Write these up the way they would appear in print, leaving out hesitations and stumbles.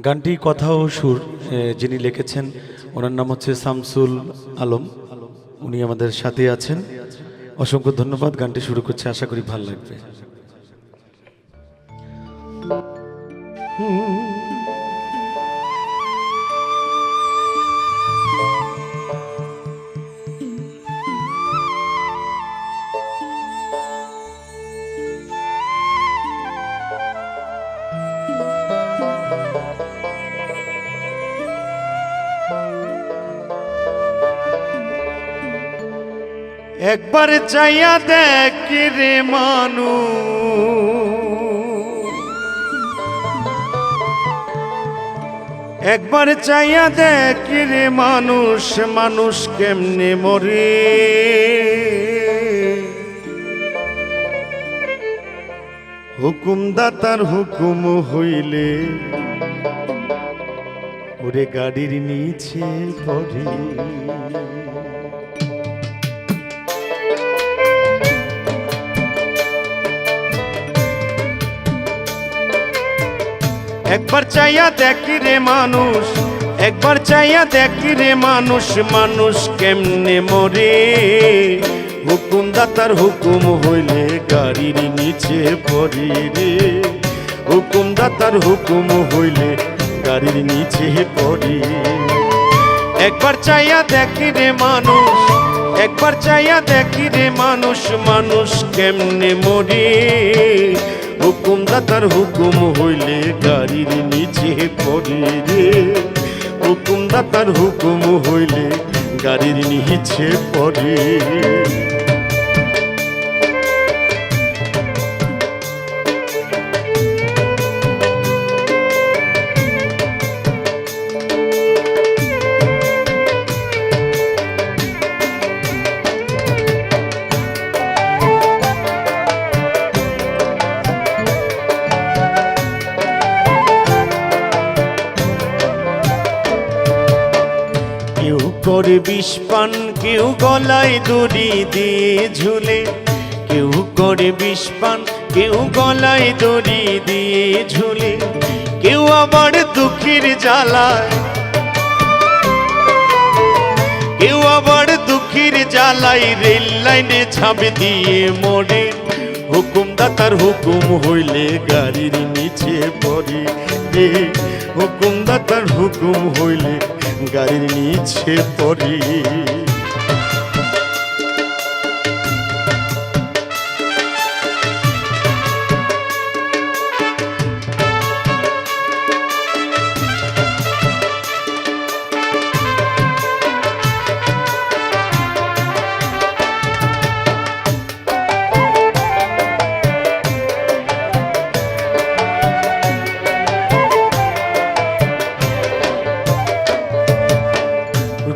গানটি কথা ও সুর যিনি লিখেছেন ওনার নাম হচ্ছে শামসুল আলম। উনি আমাদের সাথে আছেন। অসংখ্য ধন্যবাদ। গানটি শুরু করছে, আশা করি ভালো লাগবে। একবার চাইয়া দেখ রে মানু, একবার চাইয়া দেখ রে মানুষ, মানুষ কেমনে মরে। হুকুমদাতার হুকুম হইলে ওরে গাড়ির নিচে পড়ে। একবার চাইয়া দেখি রে মানুষ, একবার চাইয়া দেখি রে মানুষ, মানুষ কেমনে মরে। হুকুমদাতার হুকুম হইলে গাড়ির নিচে পড়ে রে। হুকুমদাতার হুকুম হইলে গাড়ির নিচে পড়ে। একবার চাইয়া দেখি রে মানুষ, একবার চাইয়া দেখি রে মানুষ, মানুষ কেমনে মরে। হুকুমদাতার হুকুম হইলে গাড়ির নিচে পড়ে রে। হুকুমদাতার হুকুম হইলে গাড়ির নিচে পড়ে। কেউ করে বিষ পান, কেউ গলায় দড়ি দিয়ে ঝুলে। কেউ করে বিষ পান, কেউ গলায় দড়ি দিয়ে ঝুলে। কেউ আবার দুঃখের জ্বালায়, কেউ আবার দুঃখের জ্বালায় রেল লাইনে ঝাঁপ দিয়ে মরে। হুকুমদাতার হুকুম হইলে গাড়ির নিচে পড়ে রে। হুকুমদাতার হুকুম হইলে গাড়ির নিচে পড়ে।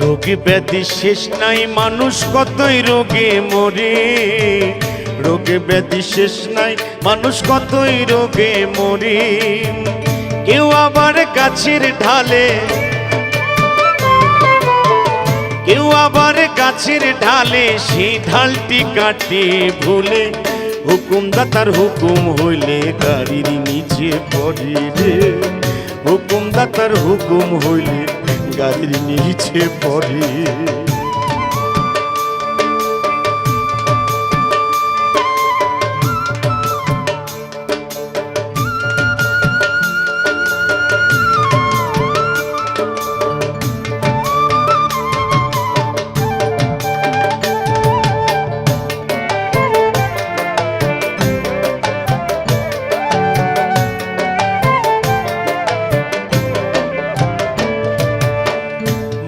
রোগে ব্যাধি শেষ নাই, মানুষ কতই রোগে মরে। রোগে ব্যাধি শেষ নাই, মানুষ কতই রোগে মরে। কেউ আবার গাছের ঢালে, কেউ আবার গাছের ঢালে সেই ঢালটি কাটে ভুলে। হুকুমদাতার হুকুম হইলে গাড়ির নিচে পড়ে রে। হুকুমদাতার হুকুম হইলে গাড়ির নিচে পড়ে।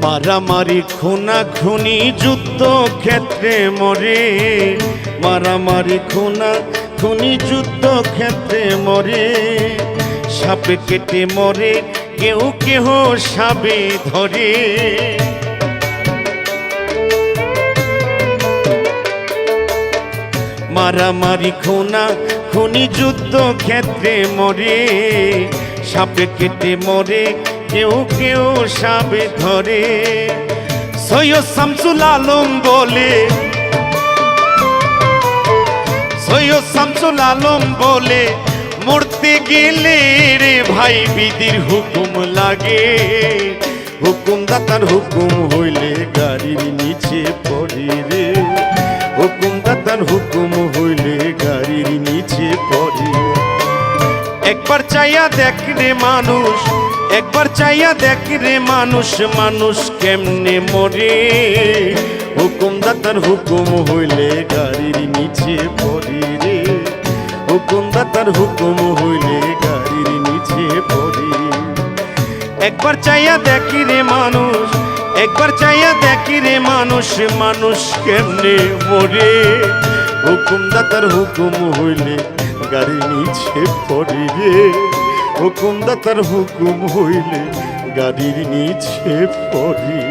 মারামারি খুনা খুনি যুদ্ধ ক্ষেত্রে মরে। মারামারি খুনা খুনি যুদ্ধ ক্ষেত্রে মরে। সাপে কেটে মরে, কেউ কেহ সাপে ধরে। মারামারি খুনা খুনি যুদ্ধ ক্ষেত্রে মরে। সাপে কেটে মরে, কেউ কেউ সাপে ধরে। সৈয়দ শামসুল আলম বলে, সৈয়দ শামসুল আলম বলে মরতে গেলে রে ভাই বিধির হুকুম লাগে, হুকুমদাতার হুকুম হইলে গাড়ির নিচে পড়ি রে, হুকুমদাতার হুকুম হইলে গাড়ির নিচে পড়ি। একবার চাইয়া দেখ রে মানুষ, একবার চাইয়া দেখ রে মানুষ, মানুষ কেমনে মরে, হুকুমদাতার হুকুম হইলে গাড়ির নিচে পড়ি রে, হুকুমদাতার হুকুম হইলে গাড়ির নিচে পড়ি। একবার চাইয়া দেখ রে মানুষ, একবার চাইয়া দেখ রে মানুষ, মানুষ কেমনে মরে, হুকুমদাতার হুকুম হইলে গাড়ির নিচে পড়ি রে, হুকুমদাতার হুকুম হইলে গাড়ির নিচে পড়ি।